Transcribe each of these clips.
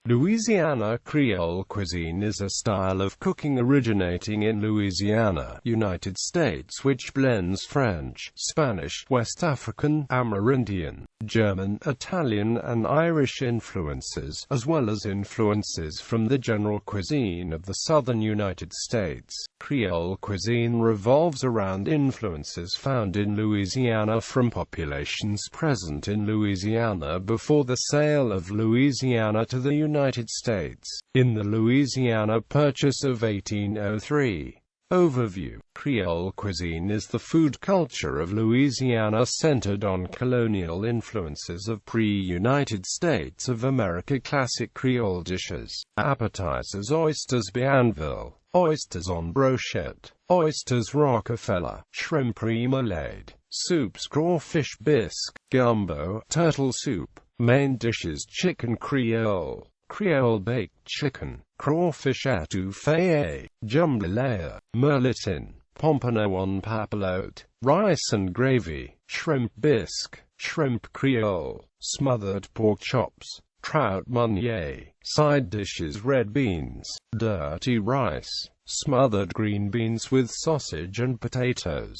Louisiana Creole cuisine is a style of cooking originating in Louisiana, United States, which blends French, Spanish, West African, Amerindian, German, Italian and Irish influences, as well as influences from the general cuisine of the Southern United States. Creole cuisine revolves around influences found in Louisiana from populations present in Louisiana before the sale of Louisiana to the United States, in the Louisiana Purchase of 1803. Overview. Creole cuisine is the food culture of Louisiana centered on colonial influences of pre-United States of America classic Creole dishes. Appetizers: oysters Bienville, oysters en brochette, oysters Rockefeller, shrimp remoulade, soups crawfish bisque, gumbo, turtle soup. Main dishes: chicken Creole, Creole baked chicken, crawfish étouffée, jambalaya, merletin, pompano en papilote, rice and gravy, shrimp bisque, shrimp Creole, smothered pork chops, trout meunier. Side dishes: red beans, dirty rice, smothered green beans with sausage and potatoes.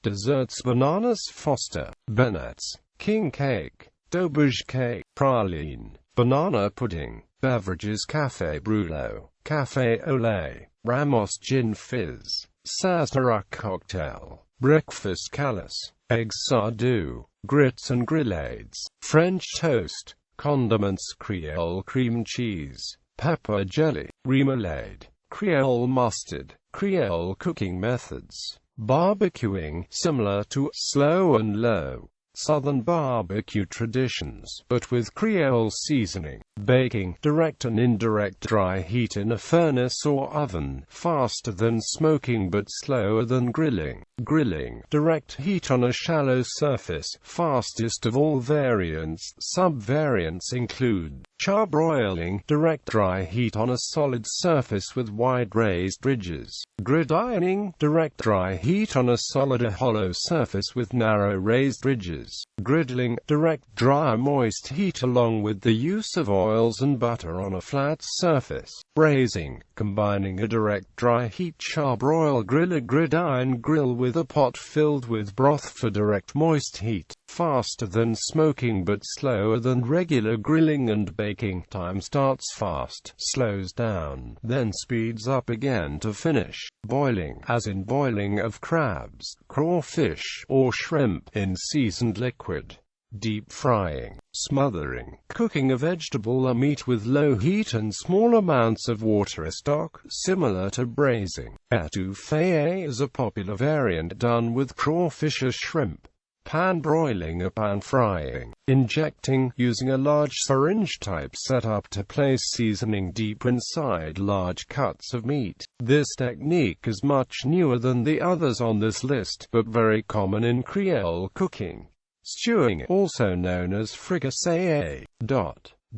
Desserts: bananas Foster, bennets, king cake, d'auberge cake, praline, banana pudding. Beverages: café brûlot, café au lait, Ramos gin fizz, Sazerac cocktail. Breakfast: calice, eggs sardou, grits and grillades, French toast. Condiments: Creole cream cheese, pepper jelly, remoulade, Creole mustard. Creole cooking methods: barbecuing, similar to slow and low Southern barbecue traditions, but with Creole seasoning. Baking: direct and indirect dry heat in a furnace or oven, faster than smoking but slower than grilling. Grilling: direct heat on a shallow surface, fastest of all variants. Sub-variants include charbroiling: direct dry heat on a solid surface with wide raised ridges. Gridironing: direct dry heat on a solid or hollow surface with narrow raised ridges. Griddling: direct dry moist heat along with the use of oils and butter on a flat surface. Braising: combining a direct dry heat charbroil grill or gridiron grill with a pot filled with broth for direct moist heat, faster than smoking but slower than regular grilling. And baking time: starts fast, slows down, then speeds up again to finish. Boiling: as in boiling of crabs, crawfish, or shrimp in seasoned liquid. Deep frying: smothering, cooking a vegetable or meat with low heat and small amounts of water or stock, similar to braising. Étouffée is a popular variant done with crawfish or shrimp. Pan broiling or pan frying: injecting, using a large syringe-type setup to place seasoning deep inside large cuts of meat. This technique is much newer than the others on this list, but very common in Creole cooking. Stewing, also known as fricassee.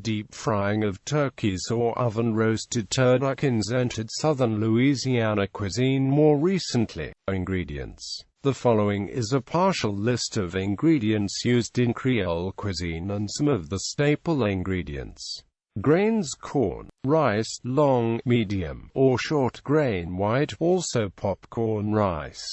Deep frying of turkeys or oven-roasted turduckens entered southern Louisiana cuisine more recently. Ingredients. The following is a partial list of ingredients used in Creole cuisine and some of the staple ingredients. Grains: corn, rice, long, medium, or short grain white, also popcorn rice.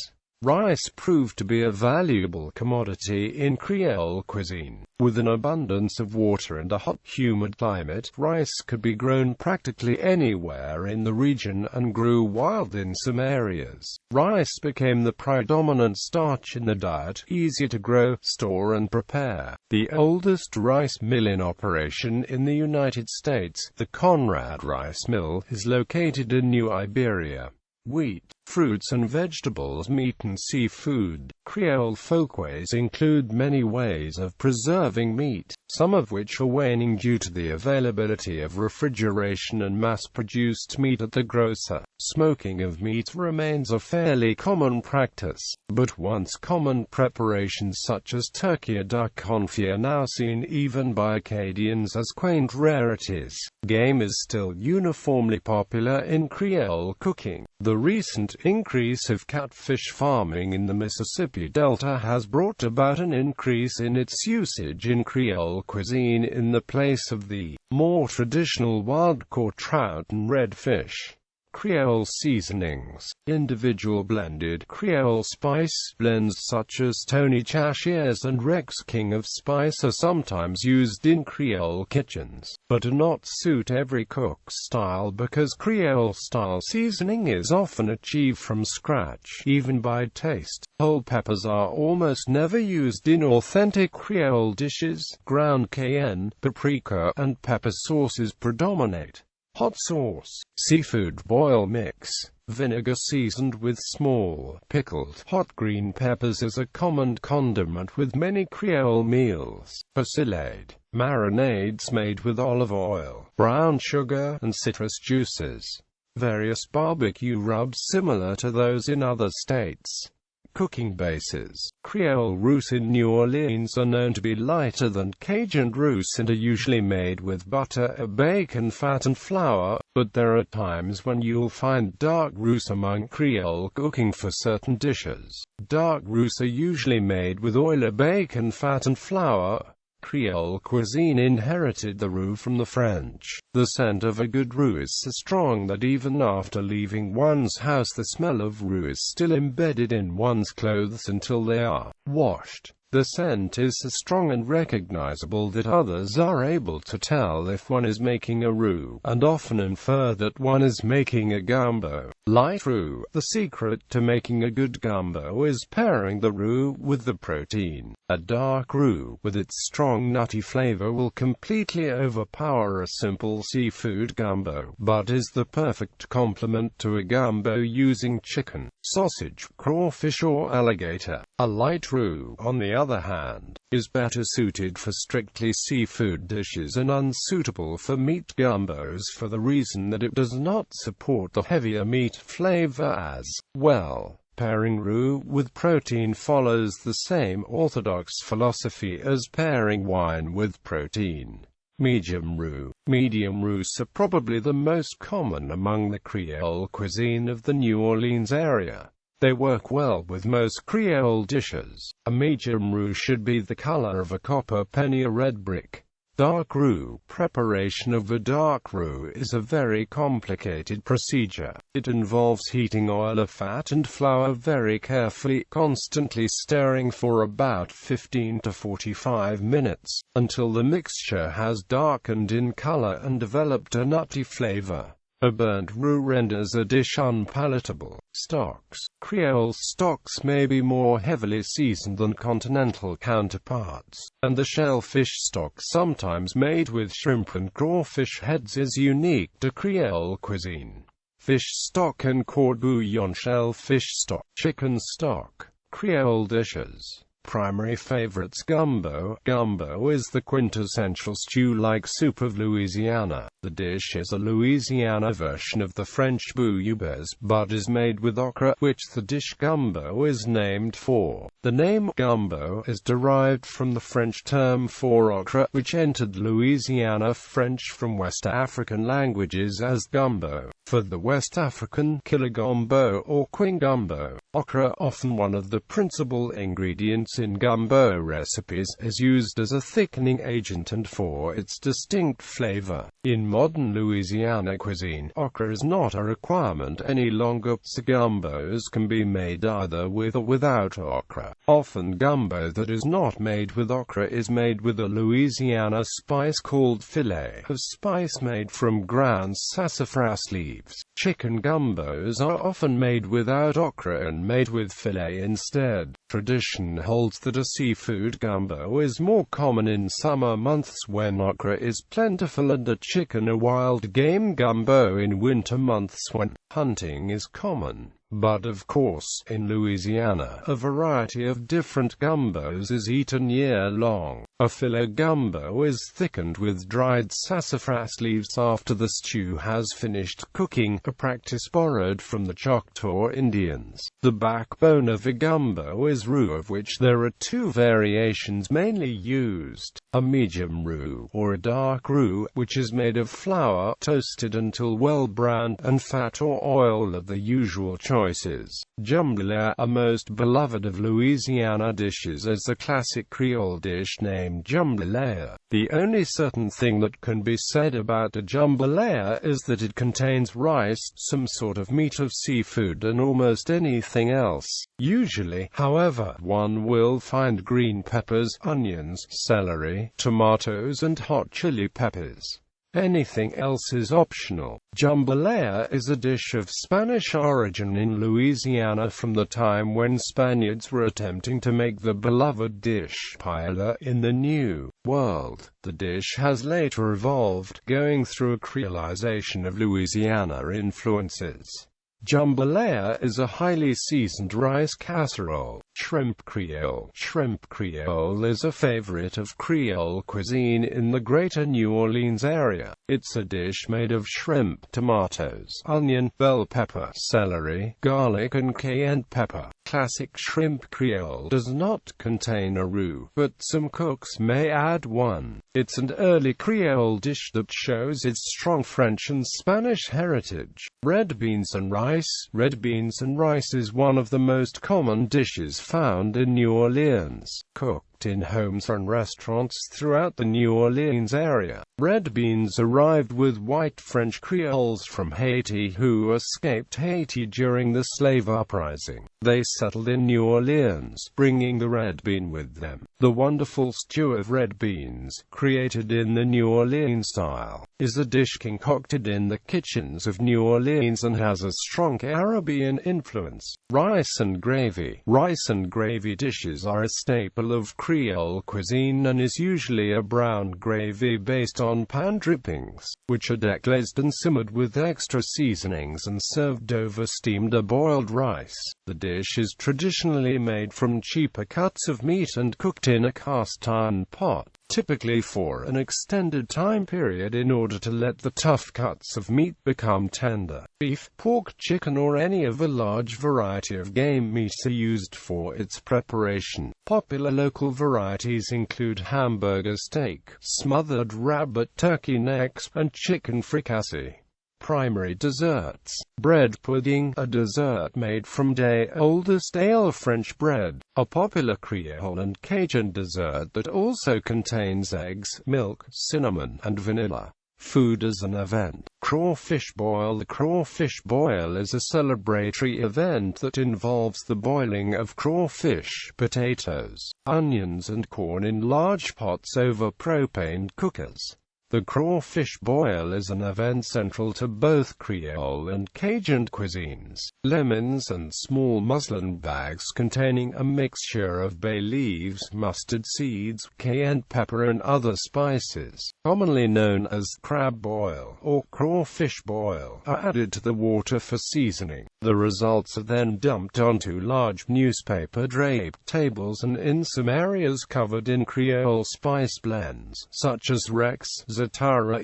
Rice proved to be a valuable commodity in Creole cuisine. With an abundance of water and a hot, humid climate, rice could be grown practically anywhere in the region and grew wild in some areas. Rice became the predominant starch in the diet, easier to grow, store and prepare. The oldest rice mill in operation in the United States, the Conrad Rice Mill, is located in New Iberia. Wheat, fruits and vegetables, meat and seafood. Creole folkways include many ways of preserving meat, some of which are waning due to the availability of refrigeration and mass-produced meat at the grocer. Smoking of meat remains a fairly common practice, but once common preparations such as turkey or duck confit are now seen even by Acadians as quaint rarities. Game is still uniformly popular in Creole cooking. The The recent increase of catfish farming in the Mississippi Delta has brought about an increase in its usage in Creole cuisine in the place of the more traditional wild-caught trout and redfish. Creole seasonings. Individual blended Creole spice blends such as Tony Chashier's and Rex King of Spice are sometimes used in Creole kitchens, but do not suit every cook's style because Creole-style seasoning is often achieved from scratch, even by taste. Whole peppers are almost never used in authentic Creole dishes. Ground cayenne, paprika, and pepper sauces predominate. Hot sauce, seafood boil mix, vinegar seasoned with small, pickled, hot green peppers is a common condiment with many Creole meals. Persillade, marinades made with olive oil, brown sugar, and citrus juices. Various barbecue rubs similar to those in other states. Cooking bases. Creole roux in New Orleans are known to be lighter than Cajun roux and are usually made with butter, bacon fat and flour, but there are times when you'll find dark roux among Creole cooking for certain dishes. Dark roux are usually made with oil, bacon fat and flour. Creole cuisine inherited the roux from the French. The scent of a good roux is so strong that even after leaving one's house the smell of roux is still embedded in one's clothes until they are washed. The scent is so strong and recognizable that others are able to tell if one is making a roux, and often infer that one is making a gumbo. Light roux. The secret to making a good gumbo is pairing the roux with the protein. A dark roux, with its strong nutty flavor, will completely overpower a simple seafood gumbo, but is the perfect complement to a gumbo using chicken, sausage, crawfish or alligator. A light roux, on the other hand, is better suited for strictly seafood dishes and unsuitable for meat gumbos for the reason that it does not support the heavier meat flavor as well. Pairing roux with protein follows the same orthodox philosophy as pairing wine with protein. Medium roux. Medium roux are probably the most common among the Creole cuisine of the New Orleans area. They work well with most Creole dishes. A medium roux should be the color of a copper penny, a red brick. Dark roux. Preparation of a dark roux is a very complicated procedure. It involves heating oil or fat and flour very carefully, constantly stirring for about 15 to 45 minutes, until the mixture has darkened in color and developed a nutty flavor. A burnt roux renders a dish unpalatable. Stocks. Creole stocks may be more heavily seasoned than continental counterparts, and the shellfish stock sometimes made with shrimp and crawfish heads is unique to Creole cuisine. Fish stock and corde bouillon. Shellfish stock. Chicken stock. Creole dishes. Primary favorites. Gumbo. Gumbo is the quintessential stew-like soup of Louisiana. The dish is a Louisiana version of the French bouillabaisse, but is made with okra, which the dish gumbo is named for. The name gumbo is derived from the French term for okra, which entered Louisiana French from West African languages as gumbo. For the West African, kilogumbo or quingumbo, okra, often one of the principal ingredients in gumbo recipes, is used as a thickening agent and for its distinct flavor. In modern Louisiana cuisine, okra is not a requirement any longer, so gumbos can be made either with or without okra. Often gumbo that is not made with okra is made with a Louisiana spice called filet of spice made from ground sassafras leaves. Chicken gumbos are often made without okra and made with filet instead. Tradition holds that a seafood gumbo is more common in summer months when okra is plentiful, and a chicken or wild game gumbo in winter months when hunting is common. But of course, in Louisiana, a variety of different gumbos is eaten year-long. A filet gumbo is thickened with dried sassafras leaves after the stew has finished cooking, a practice borrowed from the Choctaw Indians. The backbone of a gumbo is roux, of which there are two variations mainly used. a medium roux, or a dark roux, which is made of flour, toasted until well browned, and fat or oil of the usual choices. Jambalaya, a most beloved of Louisiana dishes, is the classic Creole dish named jambalaya. The only certain thing that can be said about a jambalaya is that it contains rice, some sort of meat of seafood, and almost anything else. Usually, however, one will find green peppers, onions, celery, tomatoes, and hot chili peppers. Anything else is optional. Jambalaya is a dish of Spanish origin in Louisiana from the time when Spaniards were attempting to make the beloved dish paella in the New World. The dish has later evolved, going through a creolization of Louisiana influences. Jambalaya is a highly seasoned rice casserole. Shrimp Creole. Shrimp Creole is a favorite of Creole cuisine in the greater New Orleans area. It's a dish made of shrimp, tomatoes, onion, bell pepper, celery, garlic, and cayenne pepper. Classic shrimp Creole does not contain a roux, but some cooks may add one. It's an early Creole dish that shows its strong French and Spanish heritage. Red beans and rice. Red beans and rice is one of the most common dishes found in New Orleans, cooked in homes and restaurants throughout the New Orleans area. Red beans arrived with white French Creoles from Haiti who escaped Haiti during the slave uprising. They settled in New Orleans, bringing the red bean with them. The wonderful stew of red beans, created in the New Orleans style, is a dish concocted in the kitchens of New Orleans and has a strong Caribbean influence. Rice and gravy. Rice and gravy dishes are a staple of Creole cuisine and is usually a brown gravy based on pan drippings, which are deglazed and simmered with extra seasonings and served over steamed or boiled rice. The dish is traditionally made from cheaper cuts of meat and cooked in a cast iron pot, typically for an extended time period in order to let the tough cuts of meat become tender. Beef, pork, chicken, or any of a large variety of game meats are used for its preparation. Popular local varieties include hamburger steak, smothered rabbit, turkey necks, and chicken fricassee. Primary desserts. Bread pudding, a dessert made from day-old stale French bread, a popular Creole and Cajun dessert that also contains eggs, milk, cinnamon, and vanilla. Food as an event. Crawfish boil. The crawfish boil is a celebratory event that involves the boiling of crawfish, potatoes, onions, and corn in large pots over propane cookers. The crawfish boil is an event central to both Creole and Cajun cuisines. Lemons and small muslin bags containing a mixture of bay leaves, mustard seeds, cayenne pepper, and other spices, commonly known as crab boil or crawfish boil, are added to the water for seasoning. The results are then dumped onto large newspaper-draped tables and in some areas covered in Creole spice blends, such as Rex, Zatara,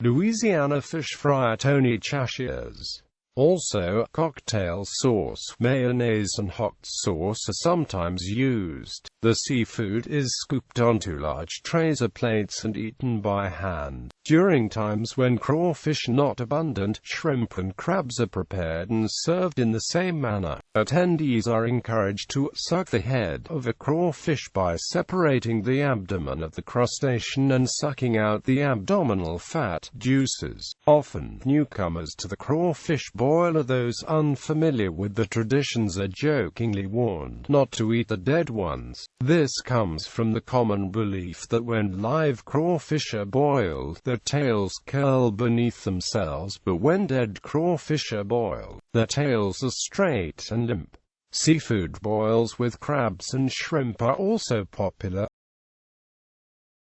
Louisiana fish fry, Tony Chashiers. Also, cocktail sauce, mayonnaise, and hot sauce are sometimes used. The seafood is scooped onto large trays or plates and eaten by hand. During times when crawfish are not abundant, shrimp and crabs are prepared and served in the same manner. Attendees are encouraged to suck the head of a crawfish by separating the abdomen of the crustacean and sucking out the abdominal fat juices. Often, newcomers to the crawfish boil or those unfamiliar with the traditions are jokingly warned not to eat the dead ones. This comes from the common belief that when live crawfish are boiled, their tails curl beneath themselves, but when dead crawfish are boiled, their tails are straight and limp. Seafood boils with crabs and shrimp are also popular.